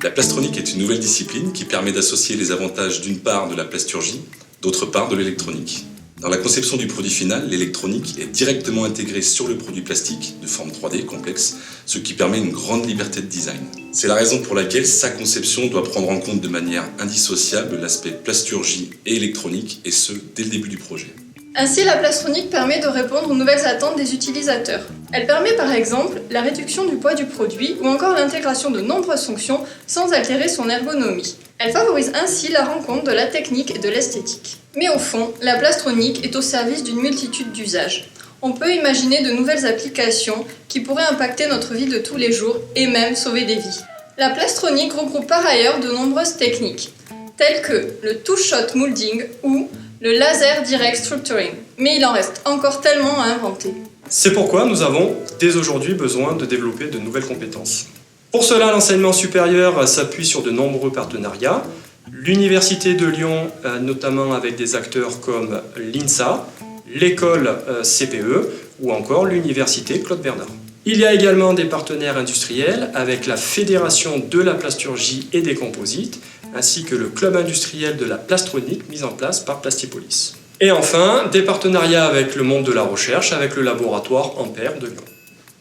La plastronique est une nouvelle discipline qui permet d'associer les avantages d'une part de la plasturgie, d'autre part de l'électronique. Dans la conception du produit final, l'électronique est directement intégrée sur le produit plastique, de forme 3D complexe, ce qui permet une grande liberté de design. C'est la raison pour laquelle sa conception doit prendre en compte de manière indissociable l'aspect plasturgie et électronique, et ce, dès le début du projet. Ainsi, la plastronique permet de répondre aux nouvelles attentes des utilisateurs. Elle permet par exemple la réduction du poids du produit ou encore l'intégration de nombreuses fonctions sans altérer son ergonomie. Elle favorise ainsi la rencontre de la technique et de l'esthétique. Mais au fond, la plastronique est au service d'une multitude d'usages. On peut imaginer de nouvelles applications qui pourraient impacter notre vie de tous les jours et même sauver des vies. La plastronique regroupe par ailleurs de nombreuses techniques, telles que le two-shot molding ou le laser direct structuring. Mais il en reste encore tellement à inventer. C'est pourquoi nous avons dès aujourd'hui besoin de développer de nouvelles compétences. Pour cela, l'enseignement supérieur s'appuie sur de nombreux partenariats. L'Université de Lyon, notamment avec des acteurs comme l'INSA, l'école CPE ou encore l'Université Claude Bernard. Il y a également des partenaires industriels avec la Fédération de la plasturgie et des composites, ainsi que le club industriel de la plastronique mis en place par Plastipolis. Et enfin, des partenariats avec le monde de la recherche, avec le laboratoire Ampère de Lyon.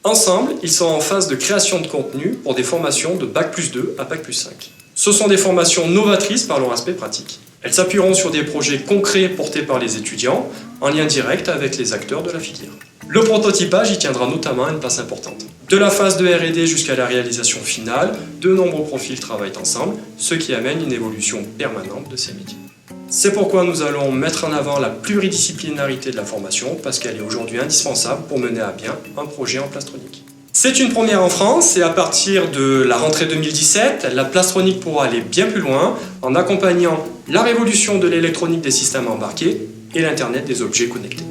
Ensemble, ils sont en phase de création de contenu pour des formations de Bac+2 à Bac+5. Ce sont des formations novatrices par leur aspect pratique. Elles s'appuieront sur des projets concrets portés par les étudiants, en lien direct avec les acteurs de la filière. Le prototypage y tiendra notamment une place importante. De la phase de R&D jusqu'à la réalisation finale, de nombreux profils travaillent ensemble, ce qui amène une évolution permanente de ces métiers. C'est pourquoi nous allons mettre en avant la pluridisciplinarité de la formation, parce qu'elle est aujourd'hui indispensable pour mener à bien un projet en plastronique. C'est une première en France et à partir de la rentrée 2017, la plastronique pourra aller bien plus loin en accompagnant la révolution de l'électronique des systèmes embarqués et l'Internet des objets connectés.